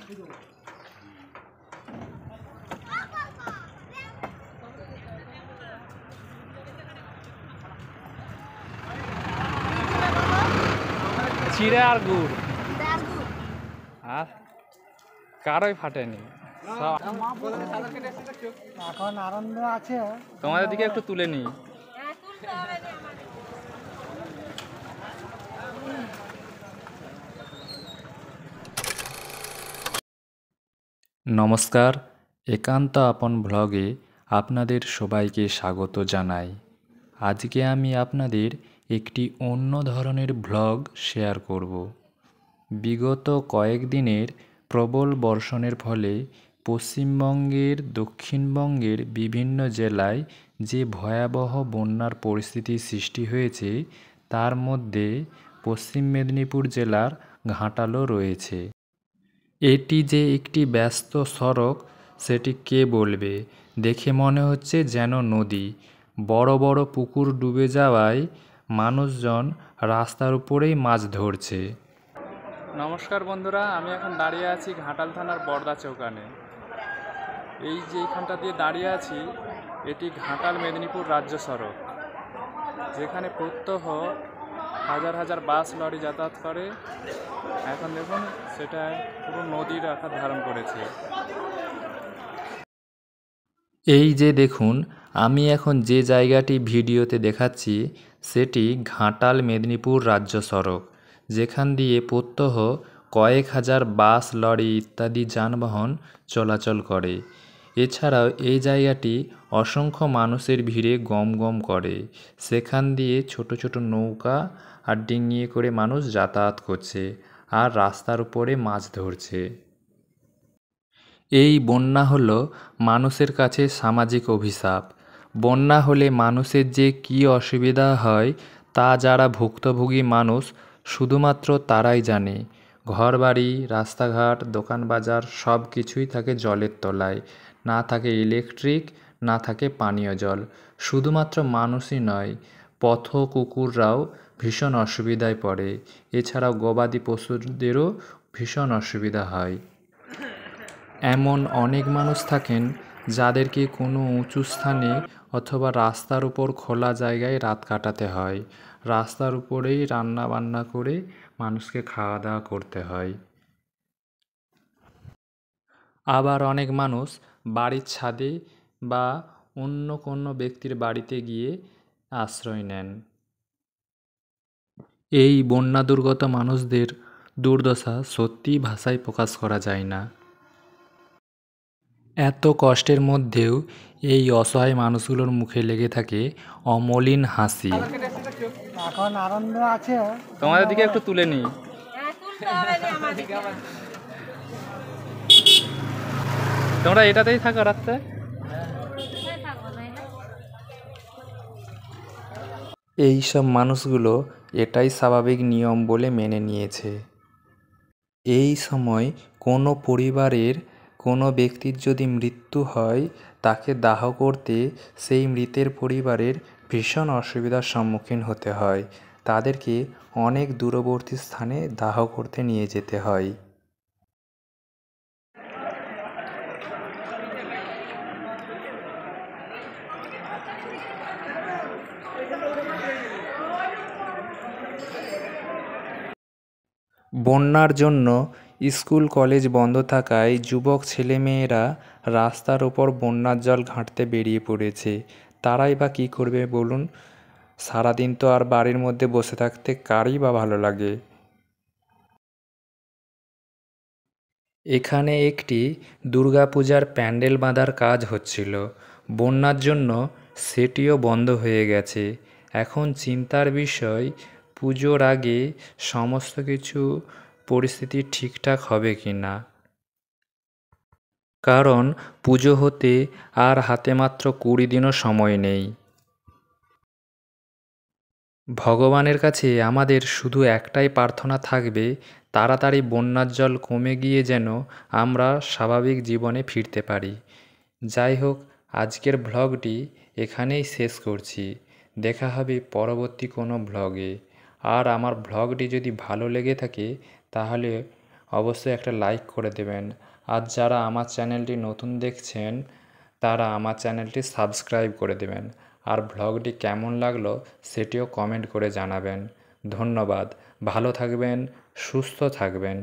চিড়ে আর গুড় আর কারোই ফাটেনি। এখন আনন্দ আছে। তোমাদের দিকে একটু তুলে নিই। নমস্কার, একান্ত আপন ব্লগে আপনাদের সবাইকে স্বাগত জানাই। আজকে আমি আপনাদের একটি অন্য ধরনের ব্লগ শেয়ার করব। বিগত কয়েকদিনের প্রবল বর্ষণের ফলে পশ্চিমবঙ্গের দক্ষিণবঙ্গের বিভিন্ন জেলায় যে ভয়াবহ বন্যার পরিস্থিতির সৃষ্টি হয়েছে, তার মধ্যে পশ্চিম মেদিনীপুর জেলার ঘাটালও রয়েছে। এটি যে একটি ব্যস্ত সড়ক সেটি কে বলবে? দেখে মনে হচ্ছে যেন নদী। বড় বড় পুকুর ডুবে যাওয়ায় মানুষজন রাস্তার উপরেই মাছ ধরছে। নমস্কার বন্ধুরা, আমি এখন দাঁড়িয়ে আছি ঘাটাল থানার বড়দা চৌকানে। এই যে এইখানটা দিয়ে দাঁড়িয়ে আছি, এটি ঘাটাল মেদিনীপুর রাজ্য সড়ক, যেখানে প্রত্যহ হাজার হাজার বাস লরি যাতায়াত করে। এখন দেখুন সেটা পুরো নদীর আকার ধারণ করেছে। এই যে দেখুন, আমি এখন যে জায়গাটি ভিডিওতে দেখাচ্ছি সেটি ঘাটাল মেদিনীপুর রাজ্য সড়ক, যেখান দিয়ে প্রত্যহ কয়েক হাজার বাস লরি ইত্যাদি যানবাহন চলাচল করে। এছাড়াও এই জায়গাটি অসংখ্য মানুষের ভিড়ে গম গম করে। সেখান দিয়ে ছোট ছোট নৌকা আর ডিঙিয়ে করে মানুষ যাতায়াত করছে আর রাস্তার উপরে মাছ ধরছে। এই বন্যা হলো মানুষের কাছে সামাজিক অভিশাপ। বন্যা হলে মানুষের যে কী অসুবিধা হয় তা যারা ভুক্তভোগী মানুষ শুধুমাত্র তারাই জানে। ঘরবাড়ি, রাস্তাঘাট, দোকান বাজার সব কিছুই থাকে জলের তলায়। না থাকে ইলেকট্রিক, না থাকে পানীয় জল। শুধুমাত্র মানুষই নয়, পথ কুকুররাও ভীষণ অসুবিধায় পড়ে। এছাড়াও গবাদি পশুদেরও ভীষণ অসুবিধা হয়। এমন অনেক মানুষ থাকেন যাদেরকে কোনো উঁচু স্থানে অথবা রাস্তার উপর খোলা জায়গায় রাত কাটাতে হয়। রাস্তার উপরেই রান্না বান্না করে মানুষকে খাওয়া দাওয়া করতে হয়। আবার অনেক মানুষ বাড়ির ছাদে বা অন্য কোনো ব্যক্তির বাড়িতে গিয়ে আশ্রয় নেন। এই বন্যা দুর্গত মানুষদের দুর্দশা সত্যিই ভাষায় প্রকাশ করা যায় না। এত কষ্টের মধ্যেও এই অসহায় মানুষগুলোর মুখে লেগে থাকে অমলিন হাসি। এখন আনন্দ আছে। তোমাদের দিকে একটু তুলে নিই। তোমরা এটাতেই থাকো রাত্রে? এই সব মানুষগুলো এটাই স্বাভাবিক নিয়ম বলে মেনে নিয়েছে। এই সময় কোনো পরিবারের কোনো ব্যক্তির যদি মৃত্যু হয়, তাকে দাহ করতে সেই মৃতের পরিবারের ভীষণ অসুবিধার সম্মুখীন হতে হয়। তাদেরকে অনেক দূরবর্তী স্থানে দাহ করতে নিয়ে যেতে হয়। বন্যার জন্য স্কুল কলেজ বন্ধ থাকায় যুবক ছেলেমেয়েরা রাস্তার ওপর বন্যার জল ঘাঁটতে বেরিয়ে পড়েছে। তারাই বা কী করবে বলুন? সারাদিন তো আর বাড়ির মধ্যে বসে থাকতে কারই বা ভালো লাগে। এখানে একটি দুর্গাপূজার প্যান্ডেল বাঁধার কাজ হচ্ছিল। বন্যার জন্য সেটিও বন্ধ হয়ে গেছে। এখন চিন্তার বিষয়, পুজোর আগে সমস্ত কিছু পরিস্থিতি ঠিকঠাক হবে কি না। কারণ পুজো হতে আর হাতে মাত্র 20 দিনও সময় নেই। ভগবানের কাছে আমাদের শুধু একটাই প্রার্থনা থাকবে, তাড়াতাড়ি বন্যার জল কমে গিয়ে যেন আমরা স্বাভাবিক জীবনে ফিরতে পারি। যাই হোক, আজকের ব্লগটি এখানেই শেষ করছি। দেখা হবে পরবর্তী কোনো ব্লগে। আর আমার ব্লগটি যদি ভালো লেগে থাকে তাহলে অবশ্যই একটা লাইক করে দেবেন। আর যারা আমার চ্যানেলটি নতুন দেখছেন তারা আমার চ্যানেলটি সাবস্ক্রাইব করে দেবেন। আর ব্লগটি কেমন লাগলো সেটিও কমেন্ট করে জানাবেন। ধন্যবাদ। ভালো থাকবেন, সুস্থ থাকবেন।